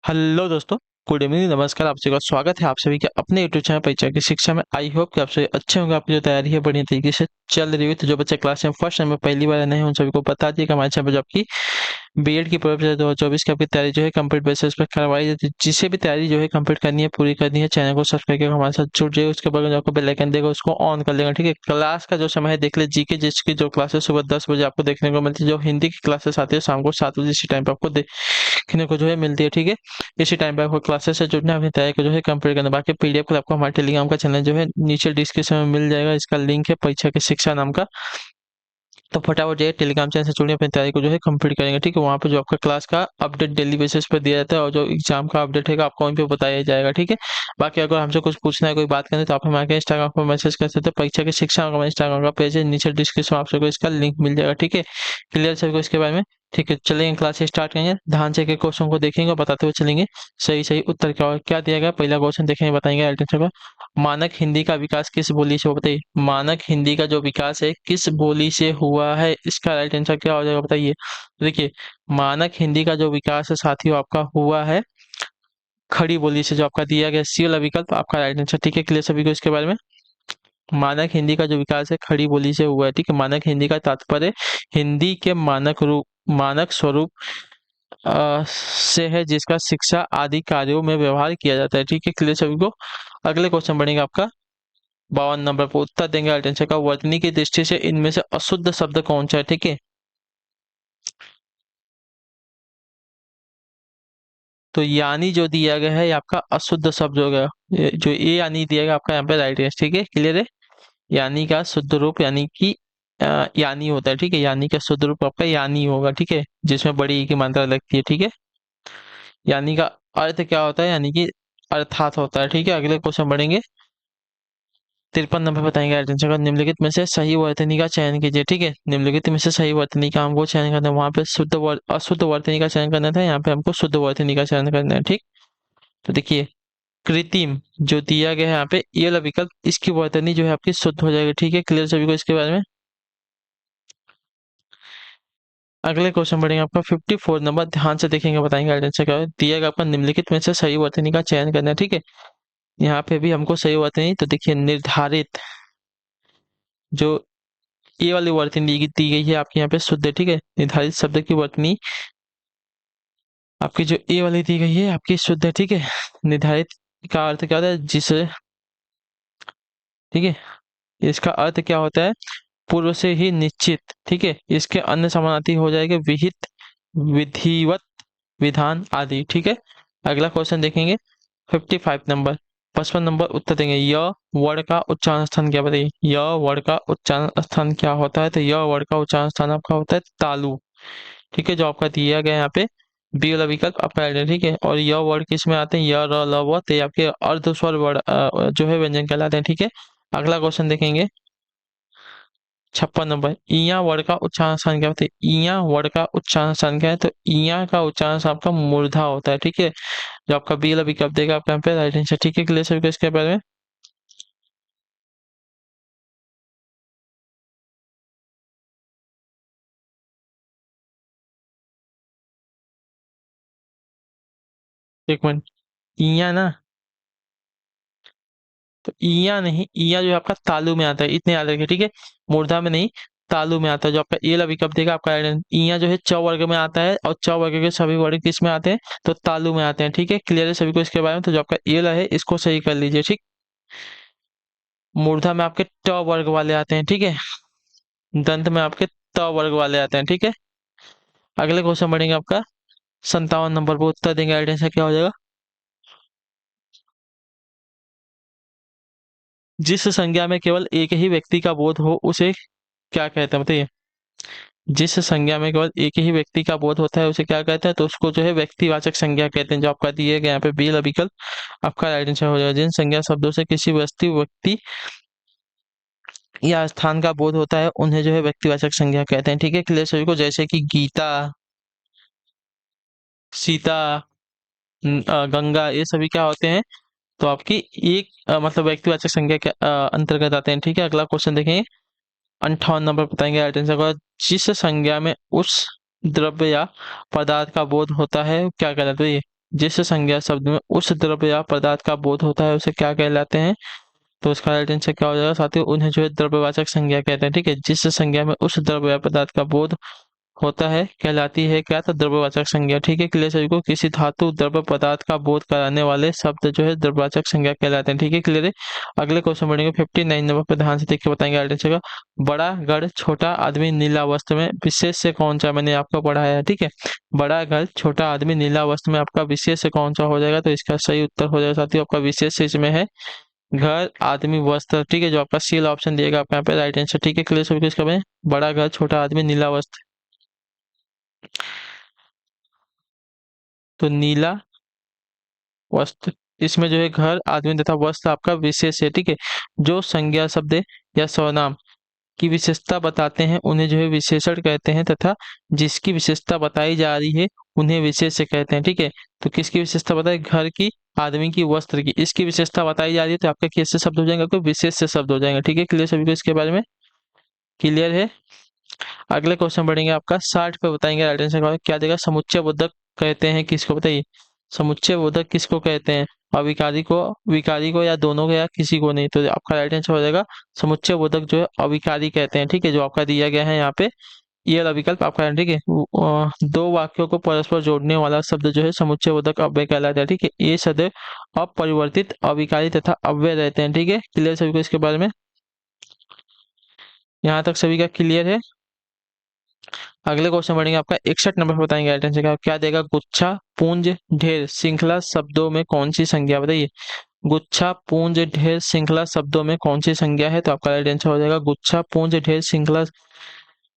Hello दोस्तों। Good evening, नमस्कार। आप सभी का स्वागत है आप सभी के अपने यूट्यूब चैनल परीक्षा की शिक्षा में। आई होप कि आप सभी अच्छे होंगे। आपकी जो तैयारी है बढ़िया तरीके से चल रही हुई। तो जो बच्चे क्लास में फर्स्ट टाइम में पहली बार नए हैं उन सभी को बता दिए कि हमारे चैनल पर जो आपकी बीएड की प्रवेश 2024 की आपकी तैयारी जो है कंप्लीट बेसिस पर करवाई जाती है। जिसे भी तैयारी जो है कंप्लीट करनी है, पूरी करनी है, चैनल को सब्सक्राइब करके हमारे साथ जुड़ जाइए। उसके बाद जो आपको बेल आइकन देगा उसको ऑन कर लेगा, ठीक है। क्लास का जो समय है देख ले, जीके जिसकी जो क्लासेस सुबह 10 बजे आपको देखने को मिलती है। जो हिंदी की क्लासेस आती है शाम को 7 बजे, इसी टाइम पर आपको देखने को जो है मिलती है, ठीक है। इसी टाइम पे आपको क्लासेस से जुड़ना है, अपनी तैयारी को जो है कंप्लीट करना। बाकी पीडीएफ को आपको हमारे टेलीग्राम का चैनल जो है नीचे डिस्क्रिप्शन में मिल जाएगा। इसका लिंक है परीक्षा की शिक्षा नाम का। तो फटाफट जाइए टेलीग्राम चैनल से जुड़िए, अपनी तैयारी को जो है कंप्लीट करेंगे, ठीक है। वहाँ पे जो आपका क्लास का अपडेट डेली बेसिस पर दिया जाता है और जो एग्जाम का अपडेट है आपको वहीं पे बताया जाएगा, ठीक है। बाकी अगर हमसे कुछ पूछना है, कोई बात करनी है, तो आप हमारे इंस्टाग्राम पर मैसेज कर सकते हैं। परीक्षा की शिक्षा का इंस्टाग्राम का पेज है, नीचे डिस्क्रिप्शन में आप सबको इसका लिंक मिल जाएगा, ठीक है। क्लियर सभी को इसके बारे में? ठीक है, चलेंगे क्लास स्टार्ट करेंगे। ध्यान से क्वेश्चन को देखेंगे और बताते हुए चलेंगे। सही सही उत्तर क्या दिया गया, पहला क्वेश्चन देखेंगे, बताएंगे आंसर का। मानक हिंदी का विकास किस बोली से हुआ, बताइए। मानक हिंदी का जो विकास है किस बोली से हुआ है, इसका राइट आंसर क्या हो जाएगा, बताइए। तो देखिए, मानक हिंदी का जो विकास है साथियों आपका हुआ है खड़ी बोली से। जो आपका दिया गया सी वाला विकल्प आपका राइट आंसर, ठीक है। क्लियर सभी को इसके बारे में? मानक हिंदी का जो विकास है खड़ी बोली से हुआ है, ठीक है। मानक हिंदी का तात्पर्य हिंदी के मानक स्वरूप से है, जिसका शिक्षा आदि कार्यों में व्यवहार किया जाता है, ठीक है। क्लियर सभी को? अगले क्वेश्चन बढ़ेगा आपका 52 नंबर पर। उत्तर देंगे अटेंशन का। वर्तनी की दृष्टि से इनमें से अशुद्ध शब्द कौन सा है, ठीक है। तो यानी जो दिया गया है ये आपका अशुद्ध शब्द हो गया। जो ये यानी दिया गया आपका यहाँ पे राइट है, ठीक है। क्लियर है? यानी का शुद्ध रूप यानी कि यानी होता है, ठीक है। यानी का शुद्ध रूप आपका यानी होगा, ठीक है, जिसमें बड़ी ई की मात्रा लगती है, ठीक है। यानी का अर्थ क्या होता है, यानी कि अर्थात होता है, ठीक है। अगले क्वेश्चन बढ़ेंगे। 53 नंबर बताएंगे आइडेंटिफाई का। निम्नलिखित में से सही वर्तनी का चयन कीजिए, ठीक है। निम्नलिखित में से सही वर्तनी का हमको चयन करना है। वहां पे अशुद्ध वर्तनी का चयन करना था, यहाँ पे हमको शुद्ध वर्तनी का चयन करना है, ठीक। तो देखिए, कृत्रिम जो दिया गया है यहाँ पे ये वाला विकल्प, इसकी वर्तनी जो है आपकी शुद्ध हो जाएगी, ठीक है। क्लियर सभी को इसके बारे में? अगले क्वेश्चन बढ़ेंगे आपका 54 नंबर। ध्यान से देखेंगे, बताएंगे आइडेंटिफाई क्या है। दिया गया आपका निम्नलिखित में से सही वर्तनी का चयन करना है, ठीक है। यहाँ पे भी हमको सही वर्तनी, तो देखिए निर्धारित जो ये वाली वर्तनी दी गई है आपके यहाँ पे शुद्ध है, ठीक है। निर्धारित शब्द की वर्तनी आपकी जो ए वाली दी गई है आपकी शुद्ध है, ठीक है। निर्धारित का अर्थ क्या होता है, जिसे, ठीक है। इसका अर्थ क्या होता है, पूर्व से ही निश्चित, ठीक है। इसके अन्य समानार्थी हो जाएंगे विहित, विधिवत, विधान आदि, ठीक है। अगला क्वेश्चन देखेंगे 55 नंबर। 55 नंबर उत्तर देंगे। य वर्ड का उच्चारण स्थान क्या, बताइए। य वर्ड का उच्चारण स्थान क्या होता है, तो य वर्ड का उच्चारण स्थान आपका होता है तालु, ठीक है। जो आपका दिया गया यहाँ पे बी वाला विकल्प आपका है, ठीक है। और य वर्ड किस में आते हैं, य र ल व, तो ये आपके अर्धस्वर वर्ड जो है व्यंजन कहलाते हैं, ठीक है। अगला क्वेश्चन देखेंगे 56 नंबर। इया वर्ड का उच्चारण स्थान क्या होता है। इया वर्ड का उच्चारण स्थान क्या है, तो इया का उच्चारण स्थान आपका मूर्धा होता है, ठीक है। जो आपका बी वाला विकल्प देगा आपका यहाँ पे राइट आंसर, ठीक है। क्लियर सभी को इसके बारे में? एक मिनट। इया ना, तो इया नहीं, इया जो है आपका तालु में आता है, इतने याद रखिए, ठीक है। मूर्धा में नहीं, तालु में आता है। जो आपका ए वाला विकल्प देगा आपका राइट आंसर। इया जो है च वर्ग में आता है और च वर्ग के सभी वर्ग किस में आते हैं, तो तालु में आते हैं, ठीक है। क्लियर है सभी को इसके बारे में? तो जो आपका ए वाला है इसको सही कर लीजिए, ठीक। मूर्धा में आपके ट वर्ग वाले आते हैं, ठीक है। दंत में आपके त वर्ग वाले आते हैं, ठीक है। अगले क्वेश्चन बढ़ेंगे आपका 57 नंबर पर। उत्तर देंगे आइडेंस क्या हो जाएगा। जिस संज्ञा में केवल एक ही व्यक्ति का बोध हो उसे क्या कहते हैं, बताइए। जिस संज्ञा में केवल एक ही व्यक्ति का बोध होता है उसे क्या कहते हैं, तो उसको जो है व्यक्तिवाचक संज्ञा कहते हैं। जो आपका दिए गए यहाँ पे बी विकल्प आपका राइट आंसर हो जाएगा। जिन संज्ञा शब्दों से किसी वस्तु, व्यक्ति या स्थान का बोध होता है उन्हें जो है व्यक्तिवाचक संज्ञा कहते हैं, ठीक है। क्लियर सभी को? जैसे कि गीता, सीता, गंगा, ये सभी क्या होते हैं, तो आपकी एक मतलब व्यक्तिवाचक संज्ञा के अंतर्गत आते हैं, ठीक है। अगला क्वेश्चन देखेंगे 58 नंबर बताएंगे आइडेंटिफाई का। जिस संज्ञा में उस द्रव्य या पदार्थ का बोध होता है क्या कहलाता है, ये जिस संज्ञा शब्द में उस द्रव्य या पदार्थ का बोध होता है उसे क्या कहलाते हैं? तो इसका राइट आंसर क्या हो जाएगा साथियों? उन्हें जो है द्रव्यवाचक संज्ञा कहते हैं। ठीक है, जिस संज्ञा में उस द्रव्य या पदार्थ का बोध होता है कहलाती है क्या? तो द्रव्यवाचक संज्ञा। ठीक है, क्लियर सभी को? किसी धातु द्रव्य पदार्थ का बोध कराने वाले शब्द जो है द्रव्यवाचक संज्ञा कहलाते हैं। ठीक है, क्लियर है? अगले क्वेश्चन बढ़ेंगे 59 नंबर पर, ध्यान से देख के बताएंगे राइट आंसर का। बड़ा घर छोटा आदमी नीला वस्त्र में विशेष से कौन सा? मैंने आपको पढ़ाया है। ठीक है, बड़ा घर छोटा आदमी नीला वस्त्र में आपका विशेष से कौन सा हो जाएगा? तो इसका सही उत्तर हो जाएगा साथियों आपका विशेष से इसमें है घर आदमी वस्त्र। ठीक है, जो आपका सी वाला ऑप्शन दिएगा आपका यहाँ पे राइट आंसर। ठीक है, क्लियर सभी को? इसका में बड़ा घर छोटा आदमी नीला वस्त्र, तो नीला वस्त्र इसमें जो है घर आदमी तथा वस्त्र आपका विशेष है। ठीक है, जो संज्ञा शब्द या सर्वनाम की विशेषता बताते हैं उन्हें जो है विशेषण कहते हैं, तथा जिसकी विशेषता बताई जा रही है उन्हें विशेष्य कहते हैं। ठीक है, तो किसकी विशेषता बताए? घर की, आदमी की, वस्त्र की, इसकी विशेषता बताई जा रही है तो आपका कैसे शब्द हो जाएगा? कोई विशेष शब्द हो जाएगा। ठीक है, क्लियर सभी को इसके बारे में? क्लियर है? अगले क्वेश्चन बढ़ेंगे आपका 60 पे, बताएंगे राइट आंसर क्या देगा? समुच्चय बोधक कहते हैं किसको? बताइए, समुच्चय बोधक किसको कहते हैं? अविकारी को, विकारी को, या दोनों को, या किसी को नहीं? तो आपका राइट आंसर हो जाएगा समुच्चय बोधक जो है अविकारी कहते हैं। ठीक है, जो आपका दिया गया है यहाँ पे ये वाला विकल्प आपका। ठीक है, दो वाक्यों को परस्पर जोड़ने वाला शब्द जो है समुच्चय बोधक अव्यय कहलाता है। ठीक है, ये सदैव अपरिवर्तित, अविकारी तथा अव्यय रहते हैं। ठीक है, क्लियर सभी को इसके बारे में? यहाँ तक सभी का क्लियर है? अगले क्वेश्चन बढ़ेंगे आपका 61 नंबर पर, बताएंगे राइट आंसर क्या देगा? गुच्छा, पुंज, ढेर, श्रृंखला शब्दों में कौन सी संज्ञा? बताइए, गुच्छा, पुंज, ढेर, श्रृंखला शब्दों में कौन सी संज्ञा है? तो आपका राइट आंसर हो जाएगा गुच्छा, पुंज, ढेर, श्रृंखला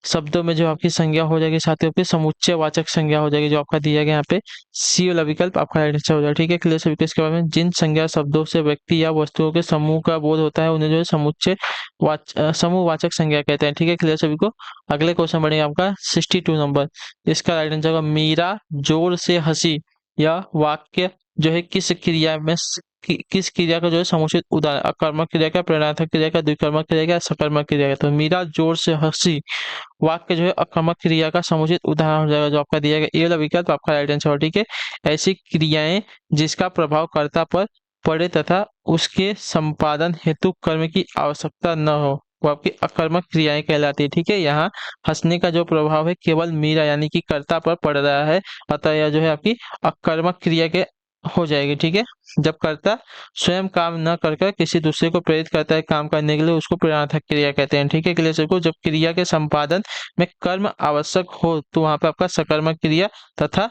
शब्दों में जो आपकी संज्ञा हो जाएगी साथियों आपकी समुच्चय वाचक संज्ञा हो जाएगी, जो आपका दिया गया यहाँ पे सी वाला विकल्प आपका राइट आंसर हो जाएगा। ठीक है, क्लियर सभी को इसके बारे में? जिन संज्ञा शब्दों से व्यक्ति या वस्तुओं के समूह का बोध होता है उन्हें जो है समुच्चय समूह वाचक संज्ञा कहते हैं। ठीक है, क्लियर सभी को? अगले क्वेश्चन बढ़ेगा आपका 62 नंबर, इसका राइट आंसर होगा मीरा जोर से हंसी। यह वाक्य जो है किस क्रिया में किस क्रिया का जो है समुचित उदाहरण? अकर्मक क्रिया का, प्रेरणार्थक क्रिया का, द्विकर्मक क्रिया का, सकर्मक क्रिया का? तो मीरा जोर से हंसी वाक्य जो है अकर्मक क्रिया का समुचित उदाहरण हो जाएगा, जो आपका दिया गया ये वाला विकल्प आपका राइट आंसर। ठीक है, ऐसी क्रियाएं जिसका प्रभाव कर्ता पर पड़े तथा उसके संपादन हेतु कर्म की आवश्यकता न हो वो आपकी अकर्मक क्रियाएं कहलाती है। ठीक है, यहाँ हंसने का जो प्रभाव है केवल मीरा यानी कि कर्ता पर पड़ रहा है, अतः यह जो है आपकी अकर्मक क्रिया के हो जाएगी। ठीक है, जब कर्ता स्वयं काम न कर किसी दूसरे को प्रेरित करता है काम करने के लिए उसको प्रेरणार्थक क्रिया कहते हैं। ठीक है, क्लियर सबको? जब क्रिया के संपादन में कर्म आवश्यक हो तो वहां पे आपका सकर्मक क्रिया, तथा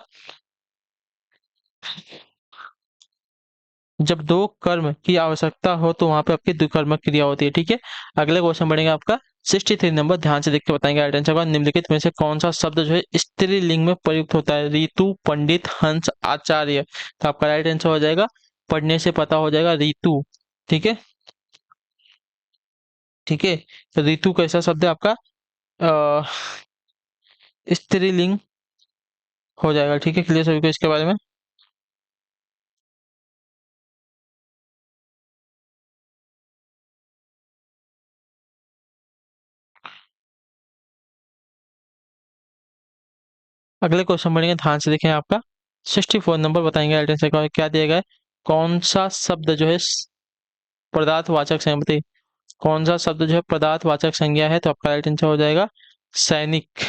जब दो कर्म की आवश्यकता हो तो वहां पे आपकी द्विकर्मक क्रिया होती है। ठीक है, अगले क्वेश्चन बढ़ेगा आपका 63 नंबर, ध्यान से देख के बताएंगे राइट आंसर का। निम्नलिखित में से कौन सा शब्द जो है स्त्रीलिंग में प्रयुक्त होता है? ऋतु, पंडित, हंस, आचार्य? तो आपका राइट आंसर हो जाएगा, पढ़ने से पता हो जाएगा, ऋतु। ठीक है, ठीक है, तो ऋतु कैसा शब्द है आपका? स्त्रीलिंग हो जाएगा। ठीक है, क्लियर सभी को इसके बारे में? अगले क्वेश्चन बढ़ेंगे, ध्यान से देखें आपका 64 नंबर, बताएंगे राइट आंसर का क्या दिया गया है? कौन सा शब्द जो है पदार्थवाचक संज्ञा? बताइए, कौन सा शब्द जो है पदार्थवाचक संज्ञा है? तो आपका राइट आंसर हो जाएगा सैनिक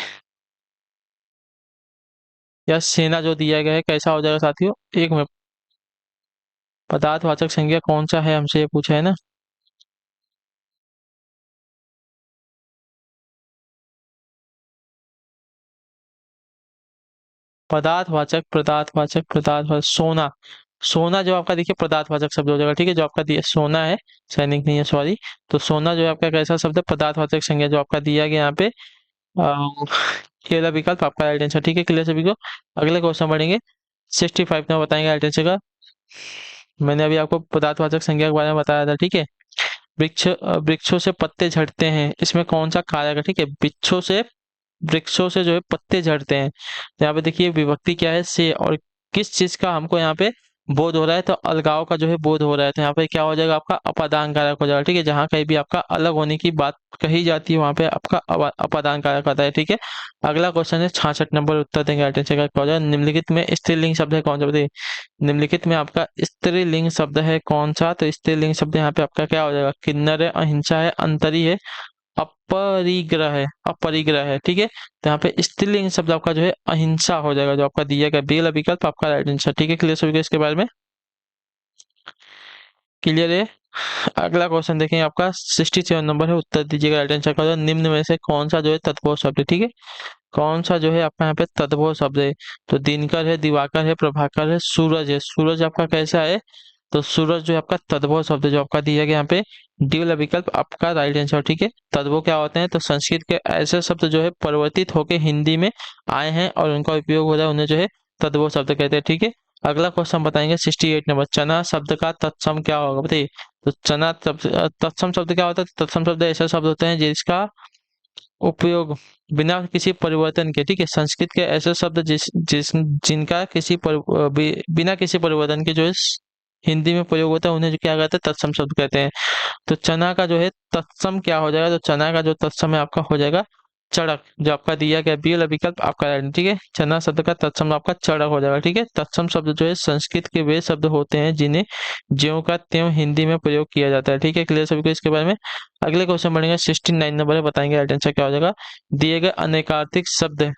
या सेना, जो दिया गया है कैसा हो जाएगा साथियों? एक मिनट, पदार्थवाचक संज्ञा कौन सा है हमसे ये पूछा है ना? पदार्थवाचक, पदार्थवाचक, पदार्थवाचक, सोना। सोना जो आपका देखिए पदार्थवाचक शब्द हो जाएगा। ठीक है, जो आपका दिया सोना है, सैनिक नहीं है, सॉरी। तो सोना जो है आपका कैसा शब्द है? पदार्थवाचक संज्ञा, जो आपका दिया गया यहाँ पे ये वाला विकल्प आपका राइट आंसर। ठीक है, क्लियर सभी को? अगले क्वेश्चन बढ़ेंगे 65 में, बताएंगे राइट आंसर का। मैंने अभी आपको पदार्थवाचक संज्ञा के बारे में बताया था। ठीक है, वृक्षों से पत्ते झड़ते हैं, इसमें कौन सा कारक है? ठीक है, वृक्षों से जो है पत्ते झड़ते हैं, तो यहाँ पे देखिए विभक्ति क्या है? से, और किस चीज का हमको यहाँ पे बोध हो रहा है तो अलगाव का जो है बोध हो रहा है, तो यहाँ पे क्या हो जाएगा आपका अपादान कारक हो जाएगा। ठीक है, जहाँ कहीं भी आपका अलग होने की बात कही जाती है वहां पे आपका अपादान कारक आता है। ठीक है, अगला क्वेश्चन है 66 नंबर, उत्तर देंगे अटेंशन का। क्या हो जाएगा, निम्नलिखित में स्त्रीलिंग शब्द है कौन सा, बताइए। निम्नलिखित में आपका स्त्रीलिंग शब्द है कौन सा, तो स्त्रीलिंग शब्द यहाँ पे आपका क्या हो जाएगा, किन्नर है, अहिंसा है, अंतरी है, अपरिग्रह है, अपरिग्रह है। ठीक है, तो यहाँ पे स्त्रीलिंग शब्द आपका जो है अहिंसा हो जाएगा, जो आपका दिया गया बेल विकल्प आपका राइट आंसर। ठीक है, क्लियर हो गया इसके बारे में, क्लियर है। अगला क्वेश्चन देखेंगे आपका 67 नंबर है, उत्तर दीजिएगा राइट आंसर का। निम्न में से कौन सा जो है तत्पुरुष शब्द है, ठीक है, कौन सा जो है आपका यहाँ पे तत्पुरुष शब्द है, तो दिनकर है, दिवाकर है, प्रभाकर है, सूरज है। सूरज आपका कैसा है, तो सूरज जो है आपका तद्भव शब्द है, जो आपका दिया गया यहाँ पे डी वाला विकल्प आपका राइट आंसर। ठीक है, तद्भव क्या होते हैं, तो संस्कृत के ऐसे शब्द जो है परिवर्तित होकर हिंदी में आए हैं और उनका उपयोग हो रहा है, उन्हें जो है तद्भव शब्द कहते हैं। ठीक है, अगला क्वेश्चन बताएंगे 68 नंबर, चना शब्द का तत्सम क्या होगा, बताइए। तो चना तत्सम शब्द क्या होता है, तत्सम शब्द ऐसे शब्द होते हैं जिसका उपयोग बिना किसी परिवर्तन के, ठीक है, संस्कृत के ऐसे शब्द जिनका बिना किसी परिवर्तन के जो है हिंदी में प्रयोग होता है, उन्हें जो क्या कहते हैं, तत्सम शब्द कहते हैं। तो चना का जो है तत्सम क्या हो जाएगा, तो चना का जो तत्सम है आपका हो जाएगा चड़क, जो आपका दिया गया बी वाला विकल्प आपका राइट है। ठीक है, चना शब्द का तत्सम आपका चड़क हो जाएगा। ठीक है, तत्सम शब्द जो है संस्कृत के वे शब्द होते हैं जिन्हें ज्यों का त्यों हिंदी में प्रयोग किया जाता है। ठीक है, क्लियर सभी को इसके बारे में। अगले क्वेश्चन बढ़ेंगे 69 नंबर है, बताएंगे राइट आंसर क्या हो जाएगा। दिए गए अनेकार्थिक शब्द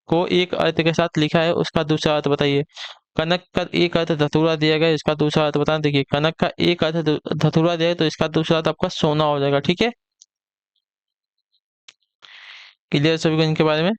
को एक अर्थ के साथ लिखा है, उसका दूसरा अर्थ बताइए। कनक का एक अर्थ धतूरा दिया गया, इसका दूसरा अर्थ बताना। देखिए, कनक का एक अर्थ धतूरा दिया है, तो इसका दूसरा अर्थ आपका सोना हो जाएगा। ठीक है, क्लियर सभी को इनके बारे में।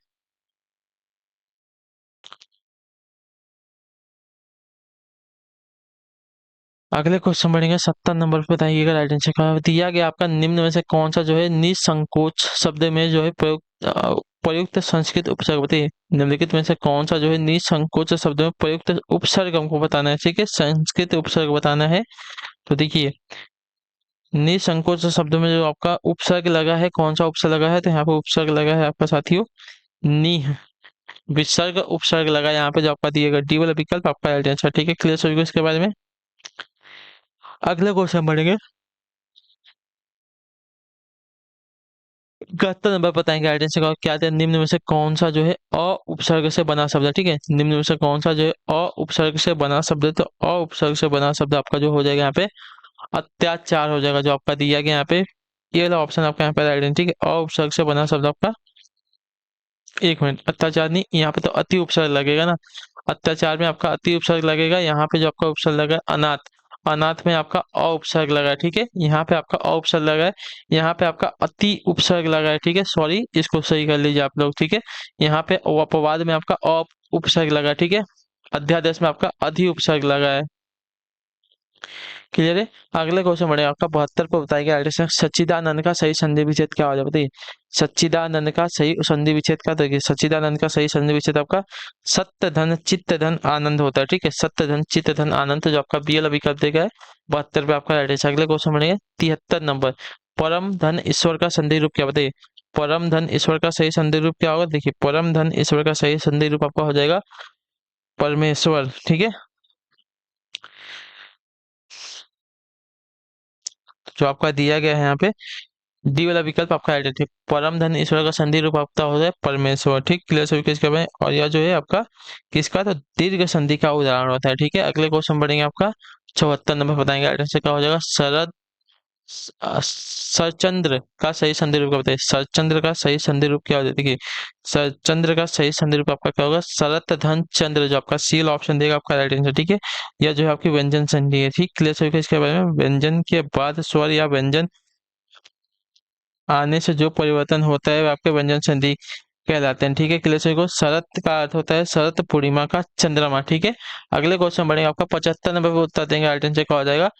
अगले क्वेश्चन बढ़ेंगे 70 नंबर पे, बताइएगा राइट आंसर का। दिया गया आपका निम्न में से कौन सा जो है निसंकोच शब्द में जो है प्रयुक्त संस्कृत उपसर्ग, बताइए। निम्नलिखित में से कौन सा जो है निसंकोच शब्द में प्रयुक्त उपसर्ग हमको बताना है, ठीक है, संस्कृत उपसर्ग बताना है। तो देखिए, निसंकोच शब्द में जो आपका उपसर्ग लगा है, कौन सा उपसर्ग लगा है, तो यहाँ पे उपसर्ग लगा है आपका साथियों नि, विसर्ग उपसर्ग लगा है यहाँ पे, जो आपका दिएगा डी वाला विकल्प आपका राइट आंसर। ठीक है, क्लियर सभी को इसके बारे में। अगले क्वेश्चन बढ़ेंगे 71 नंबर, बताएंगे राइट आंसर का क्या था। निम्न में से कौन सा जो है अ उपसर्ग से बना शब्द है, ठीक है, निम्न में से कौन सा जो है अ उपसर्ग से बना शब्द है, तो अ उपसर्ग से बना शब्द आपका जो हो जाएगा यहाँ पे अत्याचार हो जाएगा, जो आपका दिया गया यहाँ पे ये वाला ऑप्शन आपका यहाँ पे राइट है। ठीक है, अ उपसर्ग से बना शब्द आपका, एक मिनट, अत्याचार नहीं, यहाँ पे तो अति उपसर्ग लगेगा ना, अत्याचार में आपका अति उपसर्ग लगेगा, यहाँ पे जो आपका उपसर्ग लगा है अनाथ, अनाथ में आपका अ उपसर्ग लगा है। ठीक है, यहाँ पे आपका अ उपसर्ग लगा है, यहाँ पे आपका अति उपसर्ग लगा है। ठीक है, सॉरी, इसको सही कर लीजिए आप लोग। ठीक है, यहाँ पे अपवाद में आपका अ उपसर्ग लगा है। ठीक है, अध्यादेश में आपका अधि उपसर्ग लगा है। क्लियर है। अगले क्वेश्चन बढ़े आपका 72 पे, बताइएगा एडिशन सच्चिदानंद का सही संधि विच्छेद क्या हो जाए, बताइए। सच्चिदानंद का सही संधि विच्छेद का, देखिए सच्चिदानंद का सही संधि विच्छेद आपका सत्य धन चित्त धन आनंद होता है। ठीक है, सत्य धन चित्त धन आनंद, तो जो आपका बी वाला विकल्प देगा है 72 पे आपका राइट आंसर। अगले क्वेश्चन बढ़ेंगे 73 नंबर, परम धन ईश्वर का संधि रूप क्या, बताइए। परम धन ईश्वर का सही संधि रूप क्या होगा, देखिए परम धन ईश्वर का सही संधि रूप आपका हो जाएगा परमेश्वर। ठीक है, जो आपका दिया गया है यहाँ पे डी वाला विकल्प आपका राइट है। ठीक, परम धन ईश्वर का संधि रूप आपका हो जाए परमेश्वर। ठीक, क्लियर सभी किसका में, और यह जो है आपका किसका, तो दीर्घ संधि का उदाहरण होता है। ठीक है, अगले क्वेश्चन बढ़ेंगे आपका 74 नंबर, बताएंगे राइट आंसर क्या हो जाएगा। सरचंद्र का सही संधि रूप का बताइए। सरचंद्र का सही संधि रूप क्या हो जाए, देखिए सरचंद्र का सही संधि रूप आपका क्या होगा, शरत धन चंद्र, जो आपका सी ऑप्शन देगा आपका राइट आंसर। ठीक है, यह जो है आपकी व्यंजन संधि है। ठीक, क्लियर सभी को इसके बारे में। व्यंजन के बाद स्वर या व्यंजन आने से जो परिवर्तन होता है वो आपके व्यंजन संधि कहलाते हैं। ठीक है, क्लियर सभी को। शरत का अर्थ होता है शरत पूर्णिमा का चंद्रमा। ठीक है, अगले क्वेश्चन बढ़ेगा आपका 75 नंबर पे, उत्तर देंगे राइट आंसर क्या हो जाएगा।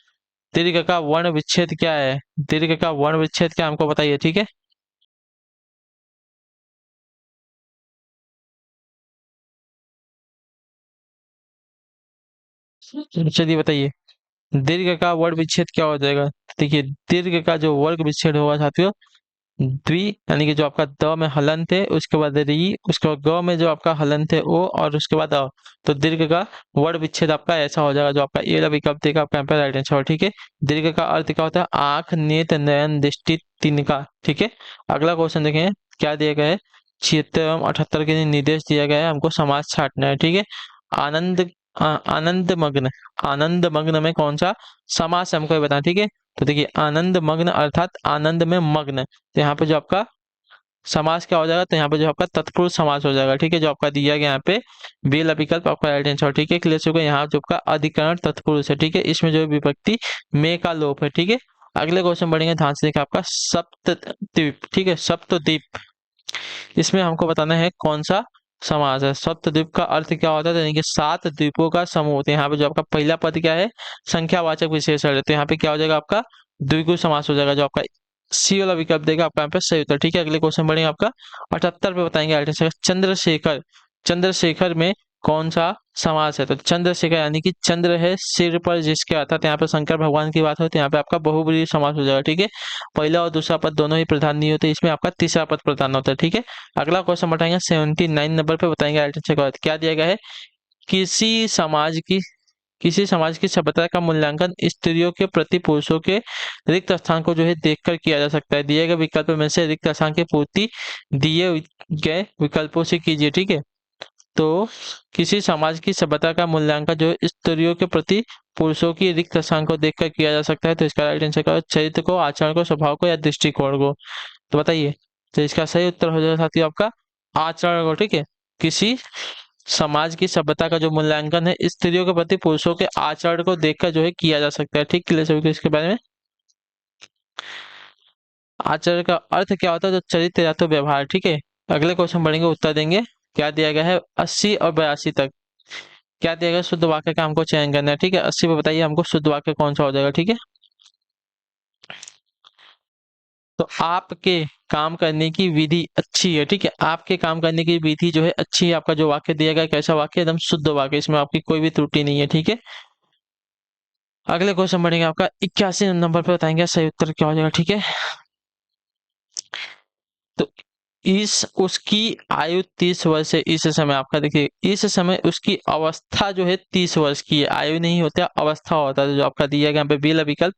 दीर्घ का वर्ण विच्छेद क्या है, दीर्घ का वर्ण विच्छेद क्या हमको बताइए। ठीक है, चलिए बताइए, दीर्घ का वर्ण विच्छेद क्या हो जाएगा। देखिए, दीर्घ का जो वर्ग विच्छेद होगा साथियों, द्वि यानी कि जो आपका द में हलंत है, उसके बाद री, उसके बाद ग में जो आपका हलंत है ओ, और उसके बाद अ। तो दीर्घ का वर्ण विच्छेद आपका ऐसा हो जाएगा, जो आपका ए वाला विकल्प देगा आपका यहाँ पे राइट आंसर। ठीक है, दीर्घ का अर्थ क्या होता है? आंख, नेत्र, नयन, दृष्टि, तिनका। ठीक है, अगला क्वेश्चन देखें क्या दिया गया है। 76 एवं 78 के लिए निर्देश दिया गया है, हमको समास छांटना है। ठीक है, आनंद आनंद मग्न, आनंद मग्न में कौन सा समास है हमको ये बताना। ठीक है, तो देखिए आनंद मग्न अर्थात आनंद में मग्न, तो यहाँ पे जो आपका समास क्या हो जाएगा, तो यहाँ पे जो आपका तत्पुरुष समास हो जाएगा। ठीक है, जो आपका दिया गया यहाँ पे बेला विकल्प आपका राइट आंसर। ठीक है, क्लियर होगा। यहाँ जो आपका अधिकरण तत्पुरुष है। ठीक है, इसमें जो विभक्ति में का लोप है। ठीक है, अगले क्वेश्चन बढ़ेंगे, ध्यान से देखिए आपका सप्तद्वीप। ठीक है, सप्तद्वीप, इसमें हमको बताना है कौन सा समास है। सप्तद्वीप का अर्थ क्या होता है? तो यानी कि 7 द्वीपों का समूह होता है। यहाँ पे जो आपका पहला पद क्या है? संख्यावाचक विशेषण है, तो यहाँ पे क्या हो जाएगा आपका द्विगु समास हो जाएगा, जो आपका सी वाला विकल्प देगा आपका यहाँ पे सही उत्तर। ठीक है, अगले क्वेश्चन बढ़ेंगे आपका 78 पे बताएंगे राइट आंसर। चंद्रशेखर, चंद्रशेखर में कौन सा समास है? तो चंद्रशेखर यानी कि चंद्र है सिर पर जिसके, अर्थात यहाँ पे शंकर भगवान की बात हो, तो यहाँ पे आपका बहुब्रीहि समास हो जाएगा। ठीक है, पहला और दूसरा पद दोनों ही प्रधान नहीं होते, इसमें आपका तीसरा पद प्रधान होता है। ठीक है, अगला क्वेश्चन बताएंगे 79 नंबर पे, बताएंगे राइट आंसर क्या दिया गया है। किसी समाज की किसी समाज की सभ्यता का मूल्यांकन स्त्रियों के प्रति पुरुषों के रिक्त स्थान को जो है देखकर किया जा सकता है। दिए गए विकल्प में से रिक्त स्थान की पूर्ति दिए गए विकल्पों से कीजिए। ठीक है, तो किसी समाज की सभ्यता का मूल्यांकन जो है स्त्रियों के प्रति पुरुषों की रिक्त स्थान को देखकर किया जा सकता है, तो इसका राइट आंसर क्या है? चरित्र को, आचरण को, स्वभाव को, या दृष्टिकोण को। तो बताइए, तो इसका सही उत्तर हो जाएगा साथियों आपका आचरण को। ठीक है, किसी समाज की सभ्यता का जो मूल्यांकन है स्त्रियों के प्रति पुरुषों के आचरण को देखकर जो है किया जा सकता है। ठीक, क्लियर सभी को इसके बारे में। आचरण का अर्थ क्या होता है? जो चरित्र या तो व्यवहार। ठीक है, अगले क्वेश्चन बढ़ेंगे, उत्तर देंगे। क्या दिया गया है? 80 और 82 तक क्या दिया गया? शुद्ध वाक्य का हमको चयन करना है। ठीक है, 80 पे बताइए हमको शुद्ध वाक्य कौन सा हो जाएगा। ठीक है, तो आपके काम करने की विधि अच्छी है। ठीक है, आपके काम करने की विधि जो है अच्छी है। आपका जो वाक्य दिया गया कैसा वाक्य? एकदम शुद्ध वाक्य, इसमें आपकी कोई भी त्रुटि नहीं है। ठीक है, अगले क्वेश्चन बढ़ेंगे आपका 81 नंबर पे, बताएंगे सही उत्तर क्या हो जाएगा। ठीक है, तो इस उसकी आयु 30 वर्ष है इस समय। आपका देखिए इस समय उसकी अवस्था जो है 30 वर्ष की है, आयु नहीं होता अवस्था होता है। जो आपका दिया गया यहाँ पे बी विकल्प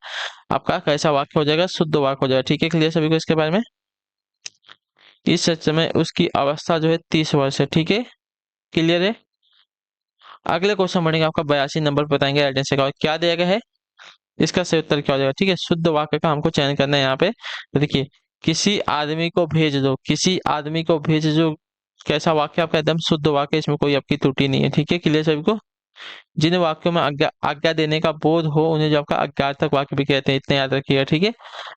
आपका कैसा वाक्य हो जाएगा? शुद्ध वाक्य हो जाएगा। ठीक है, क्लियर सभी को इसके बारे में। इस समय उसकी अवस्था जो है 30 वर्ष है। ठीक है, क्लियर है। अगले क्वेश्चन बढ़ेंगे आपका 82 नंबर पर, बताएंगे राइट आंसर क्या दिया गया है, इसका सही उत्तर क्या हो जाएगा। ठीक है, शुद्ध वाक्य का हमको चयन करना है यहाँ पे। तो देखिए किसी आदमी को भेज दो, किसी आदमी को भेज दो, कैसा वाक्य आपका? एकदम शुद्ध वाक्य, इसमें कोई आपकी त्रुटि नहीं है। ठीक है, क्लियर सभी को। जिन वाक्यों में आज्ञा आज्ञा देने का बोध हो उन्हें जो आपका आज्ञार्थक वाक्य भी कहते हैं, इतने याद रखिएगा। ठीक है,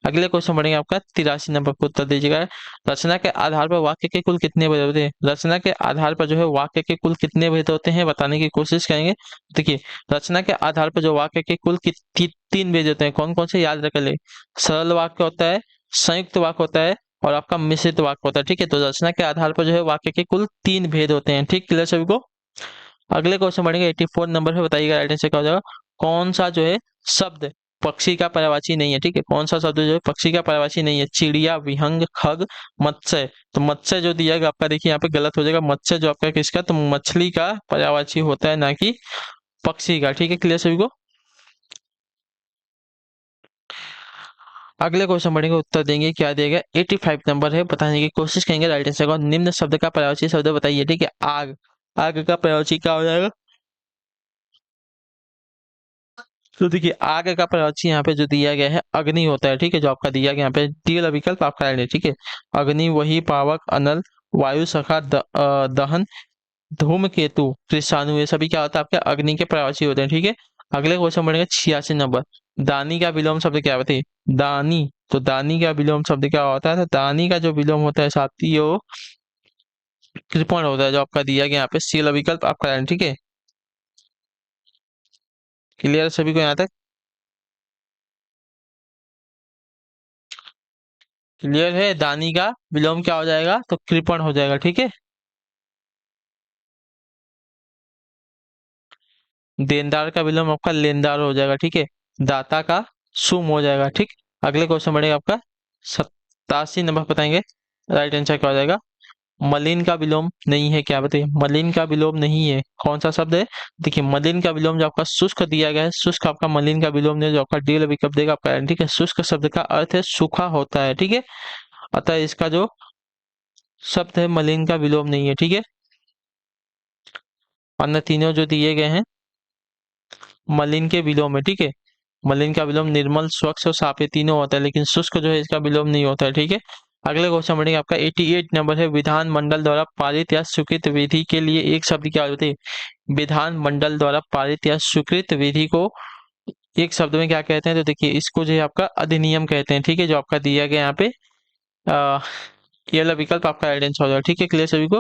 अगले क्वेश्चन बढ़ेंगे आपका 83 नंबर पर, उत्तर दीजिएगा। रचना के आधार पर वाक्य के कुल कितने भेद होते हैं? रचना के आधार पर जो है वाक्य के कुल कितने भेद होते हैं बताने की कोशिश करेंगे। देखिए रचना के आधार पर जो वाक्य के कुल 3 भेद होते हैं, कौन कौन से याद रख ले। सरल वाक्य होता है, संयुक्त वाक्य होता है, और आपका मिश्रित वाक्य होता है। ठीक है, तो रचना के आधार पर जो है वाक्य के कुल 3 भेद होते हैं। ठीक, क्लियर सभी को। अगले क्वेश्चन बढ़ेंगे 84 नंबर पे, बताइएगा राइट आंसर क्या हो जाएगा। कौन सा जो है शब्द पक्षी का पर्यायवाची नहीं है? ठीक है, कौन सा शब्द जो है पक्षी का पर्यायवाची नहीं है? चिड़िया, विहंग, खग, मत्स्य। तो मत्स्य जो दिया गया आपका, देखिए यहाँ पे गलत हो जाएगा। मत्स्य जो आपका किसका? तो मछली का पर्यायवाची होता है, ना कि पक्षी का। ठीक है, क्लियर सभी को। अगले क्वेश्चन बढ़ेंगे, उत्तर देंगे क्या दिया गया। 85 नंबर है, बताने की कोशिश करेंगे राइट आंसर को। निम्न शब्द का पर्यायवाची शब्द बताइए। ठीक है, आग, आग का पर्यायवाची क्या हो जाएगा? तो देखिए आगे का प्रश्न यहाँ पे जो दिया गया है अग्नि होता है। ठीक है, जो आपका दिया गया यहाँ पे डी वाला विकल्प आपका है। ठीक है, अग्नि वही, पावक, अनल, वायु सखा, दहन, धूमकेतु, कृषाणु, ये सभी क्या होता है? आपके अग्नि के प्रवासी होते हैं। ठीक है, अगले क्वेश्चन बढ़ेगा 86 नंबर। दानी का विलोम शब्द क्या होता है? दानी, तो दानी का विलोम शब्द क्या होता है? तो दानी का जो विलोम होता है साथियों कृपण होता है, जो आपका दिया गया यहाँ पे सी वाला विकल्प आपका है। ठीक है, क्लियर सभी को यहाँ तक? क्लियर है, दानी का विलोम क्या हो जाएगा? तो कृपण हो जाएगा। ठीक है, देनदार का विलोम आपका लेनदार हो जाएगा। ठीक है, दाता का सुम हो जाएगा। ठीक, अगले क्वेश्चन बढ़ेगा आपका 87 नंबर बताएंगे राइट आंसर क्या हो जाएगा। मलिन का विलोम नहीं है, क्या बताइए, मलिन का विलोम नहीं है, कौन सा शब्द है। देखिए मलिन का विलोम जो आपका शुष्क दिया गया है, शुष्क आपका मलिन का विलोम नहीं, जो आपका डी विकल्प देगा आपका, ठीक है। शुष्क शब्द का अर्थ है सूखा होता है, ठीक है। अतः इसका जो शब्द है मलिन का विलोम नहीं है, ठीक है। अन्य तीनों जो दिए गए हैं मलिन के विलोम है, ठीक है। मलिन का विलोम निर्मल, स्वच्छ और साफ, ये तीनों होता है, लेकिन शुष्क जो है इसका विलोम नहीं होता है, ठीक है। अगले क्वेश्चन बढ़ेंगे, आपका 88 नंबर है, विधान मंडल द्वारा पारित या स्वीकृत विधि के लिए एक शब्द क्या होते हैं। विधान मंडल द्वारा पारित या स्वीकृत विधि को एक शब्द में क्या कहते हैं, तो देखिए इसको जो है आपका अधिनियम कहते हैं, ठीक है। जो आपका दिया गया यहाँ पे आ, ये वाला विकल्प आपका राइट आंसर हो जाएगा, ठीक है। क्लियर सभी को।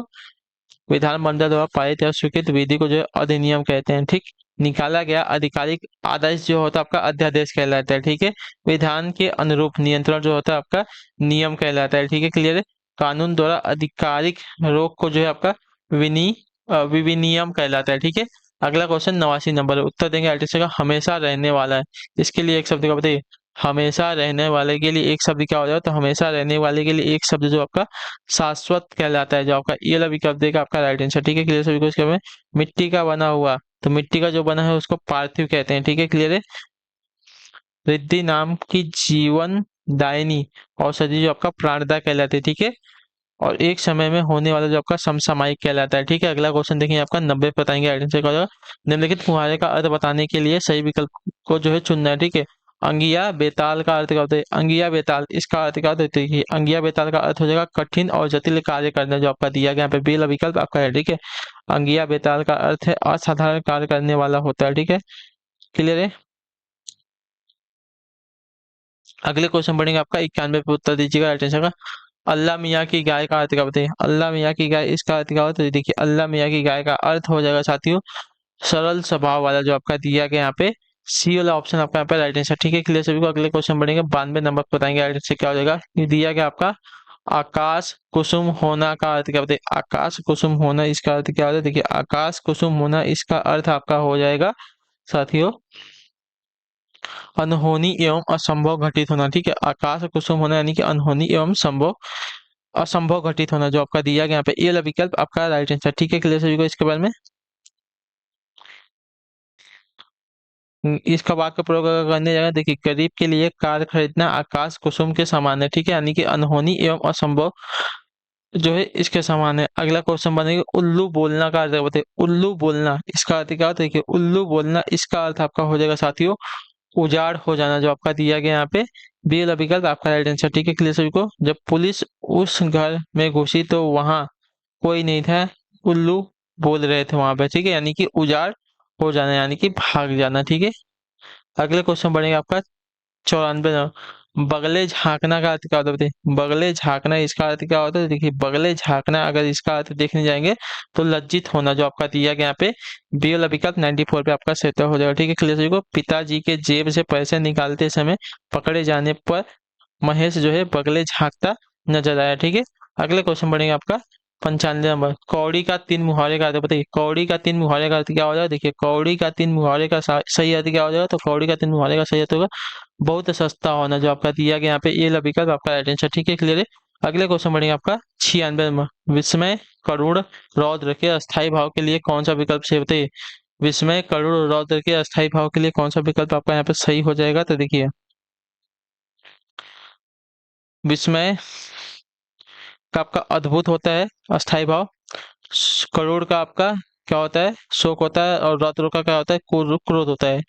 विधानमंडल द्वारा पारित या स्वीकृत विधि को जो है अधिनियम कहते हैं, ठीक। निकाला गया आधिकारिक आदेश जो होता है आपका अध्यादेश कहलाता है, ठीक है। विधान के अनुरूप नियंत्रण जो होता है आपका नियम कहलाता है, ठीक है। क्लियर है। कानून द्वारा आधिकारिक रोक को जो है आपका विनियम कहलाता है, ठीक है। अगला क्वेश्चन 89 नंबर है, उत्तर देंगे आर्टिस्ट का हमेशा रहने वाला है। इसके लिए एक शब्द का बताइए। हमेशा रहने वाले के लिए एक शब्द क्या हो जाएगा, तो हमेशा रहने वाले के लिए एक शब्द जो आपका शाश्वत कहलाता है, जो आपका ये वाला विकल्प देगा आपका राइट आंसर, ठीक है। क्लियर सभी को। इसके में मिट्टी का बना हुआ, तो मिट्टी का जो बना है उसको पार्थिव कहते हैं, ठीक है। क्लियर है। रिद्धि नाम की जीवन दायिनी औषधि जो आपका प्राणदा कहलाती है, ठीक है। और एक समय में होने वाला जो आपका समसामयिक कहलाता है, ठीक है। अगला क्वेश्चन देखिए आपका 90 बताएंगे आइडेंटिफाई का। निम्नलिखित मुहावरे का अर्थ बताने के लिए सही विकल्प को जो है चुनना है, ठीक है। अंगिया बेताल का अर्थ क्या होता है, अंगिया बेताल इसका अर्थ क्या होता है, अंगिया बेताल का अर्थ हो जाएगा कठिन और जटिल कार्य करना, जो आपका दिया गया यहाँ पे बेला विकल्प आपका है, ठीक है। अंगिया बेताल का अर्थ है असाधारण कार्य करने वाला होता है, ठीक है। क्लियर है। अगले क्वेश्चन पढ़ेंगे आपका 91 पे उत्तर दीजिएगा राइट आंसर का। अल्लाह मियाँ की गाय का अर्थ क्या बताइए। अल्लाह मियाँ की गाय इसका अर्थ क्या होता है, देखिए अल्लाह मियाँ की गाय का अर्थ हो जाएगा साथियों सरल स्वभाव वाला, जो आपका दिया गया यहाँ पे सी वाला ऑप्शन आपका यहाँ पे राइट आंसर, ठीक है। क्लियर सभी को। अगले क्वेश्चन बढ़ेंगे 92 नंबर बताएंगे राइट आंसर क्या हो जाएगा। ये दिया गया आपका आकाश कुसुम होना का अर्थ क्या बताइए। आकाश कुसुम होना इसका अर्थ क्या होता है, देखिए आकाश कुसुम होना इसका अर्थ आपका हो जाएगा साथियों अनहोनी एवं असंभव घटित होना, ठीक है। आकाश कुसुम होना यानी कि अनहोनी एवं संभव असंभव घटित होना, जो आपका दिया गया यहाँ पे ये वाला विकल्प आपका राइट आंसर, ठीक है। क्लियर सभी को। इसके बारे में इसका वाक्य प्रयोग अगर करने जाएगा, देखिए गरीब के लिए कार खरीदना आकाश कुसुम के समान है, ठीक है। यानी कि अनहोनी एवं असंभव जो है इसके समान है। अगला क्वेश्चन बनेगा उल्लू बोलना का अर्थ बताइए। उल्लू बोलना इसका अर्थ क्या होता है, देखिए उल्लू बोलना इसका अर्थ आपका हो जाएगा साथियों उजाड़ हो जाना, जो आपका दिया गया यहाँ पे बी वाला विकल्प आपका राइट आंसर, ठीक है। क्लियर सभी को। जब पुलिस उस घर में घुसी तो वहां कोई नहीं था, उल्लू बोल रहे थे वहां पे, ठीक है। यानी कि उजाड़ हो जाना यानी कि भाग जाना, ठीक है। अगले क्वेश्चन बढ़ेगा आपका 94 बगले झांकना का अर्थ क्या होता है बताइए। बगले झांकना इसका अर्थ क्या होता है, देखिए बगले झांकना अगर इसका अर्थ देखने जाएंगे तो लज्जित होना, जो आपका दिया गया यहाँ पे बी वाला विकल्प 94 पे आपका सेट हो जाएगा, ठीक है। क्लियर सभी को। पिताजी के जेब से पैसे निकालते समय पकड़े जाने पर महेश जो है बगले झांकता नजर आया, ठीक है। अगले क्वेश्चन बढ़ेंगे आपका 95 नंबर कौड़ी का तीन मुहावरे का अर्थ बताइए। कौड़ी का तीन मुहावरे का अर्थ क्या हो जाएगा, देखिए कौड़ी का तीन मुहावरे का सही अर्थ क्या हो जाएगा, तो कौड़ी का तीन मुहावरे का सही अर्थ होगा बहुत सस्ता होना, जो आपका दिया गया यहाँ पे ये वाला विकल्प आपका राइट आंसर, ठीक है। क्लियर है। अगले क्वेश्चन बढ़ेंगे आपका 96 नंबर विस्मय करुण रौद्र के अस्थायी भाव के लिए कौन सा विकल्प सही बताइए। विस्मय करुण रौद्र के अस्थायी भाव के लिए कौन सा विकल्प आपका यहाँ पे सही हो जाएगा, तो देखिए विस्मय का आपका अद्भुत होता है अस्थायी भाव, करोड़ का आपका क्या होता है शोक होता है, और रौद्र का क्या होता है क्रोध होता है।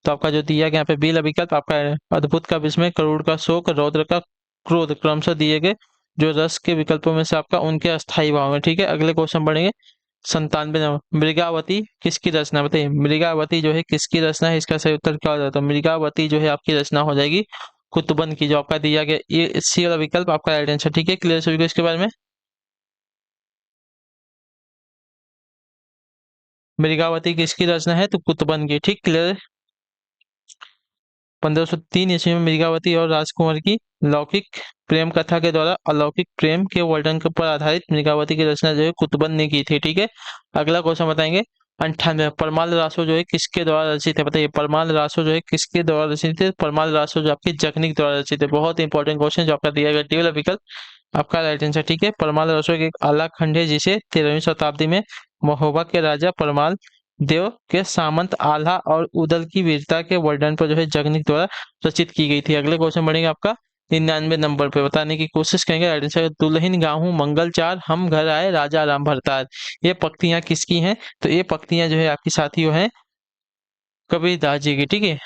तो आपका जो दिया गया यहाँ पे बी वाला विकल्प आपका है अद्भुत का विस्मय, करोड़ का शोक, रौद्र का क्रोध क्रमशः दिए गए जो रस के विकल्पों में से आपका उनके अस्थायी भाव है, ठीक है। अगले क्वेश्चन बढ़ेंगे 97 नंबर मृगावती किसकी रचना बताइए। मृगावती जो है किसकी रचना है, इसका सही उत्तर क्या हो जाता है। मृगावती जो है आपकी रचना हो जाएगी कुतुबन की, जो आपका दिया गया ये सी वाला विकल्प आपका राइट आंसर, ठीक है। क्लियर सभी को इसके बारे में। मृगावती किसकी रचना है, तो कुतुबन की, ठीक। क्लियर। 1503 ईस्वी में मृगावती और राजकुमार की लौकिक प्रेम कथा के द्वारा अलौकिक प्रेम के वर्णन पर आधारित मृगावती की रचना जो है कुतुबन ने की थी, ठीक है। अगला क्वेश्चन बताएंगे 98। परमाल रासो जो है किसके द्वारा रचित है, बताइए परमाल रासो जो है किसके द्वारा रचित है। परमाल रासो जो आपकी जखनिक द्वारा रचित है। बहुत इंपॉर्टेंट क्वेश्चन जो आपका दिया गया डी वाला विकल्प आपका राइट आंसर। ठीक है, परमाल रासो एक आला खंड है जिसे 13वीं शताब्दी में महोबा के राजा परमाल देव के सामंत आल्हा और उदल की वीरता के वर्णन पर जो है जगनिक द्वारा रचित की गई थी। अगले क्वेश्चन बढ़ेंगे आपका 99 नंबर पे, बताने की कोशिश करेंगे राइट आंसर। दुल्हन गाहूं मंगल चार, हम घर आए राजा राम भरतार। ये पंक्तियां किसकी हैं, तो ये पंक्तियां जो है आपकी साथियों हैं कबीरदास जी की। ठीक है,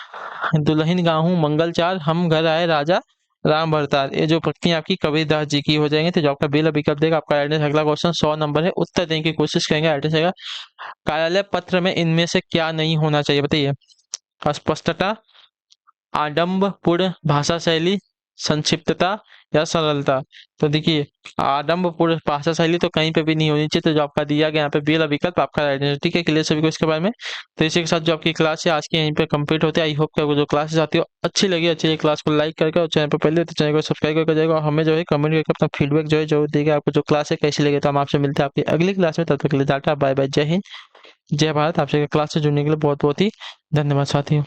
दुल्हन गाहूं मंगल चार, हम घर आए राजा राम भरतार, ये जो पंक्तियां आपकी कबीरदास जी की हो जाएंगे। तो जो आपका बेला विकल्प देगा आपका राइट आंसर। अगला क्वेश्चन 100 नंबर है, उत्तर देने की कोशिश करेंगे राइट आंसर। कार्यालय पत्र में इनमें से क्या नहीं होना चाहिए, बताइए। अस्पष्टता, आडंबरपूर्ण भाषा शैली, संक्षिप्तता या सरलता। तो देखिए आडंबरपूर्ण भाषा शैली तो कहीं पे भी नहीं होनी चाहिए। तो जो आपका दिया गया यहाँ पे बी वाला विकल्प आपका राइट आंसर। ठीक है, क्लियर सभी को इसके बारे में। तो इसी के साथ जो आपकी क्लास है आज की यहीं पे कंप्लीट होती है। आई होप कि आपको जो क्लासेस आती हो अच्छी लगी। अच्छी लगी क्लास को लाइक करके और चैनल पर पहले तो चैनल को सब्सक्राइब करके जाएगा और हमें जो है कमेंट करके अपना फीडबैक जो है जरूर देगा। आपको जो क्लास है कैसी लगी। तो हम आपसे मिलते हैं आपकी अगली क्लास में, तब तक के लिए टाटा बाय बाय, जय हिंद जय भारत। आपसे क्लास से जुड़ने के लिए बहुत बहुत ही धन्यवाद साथियों।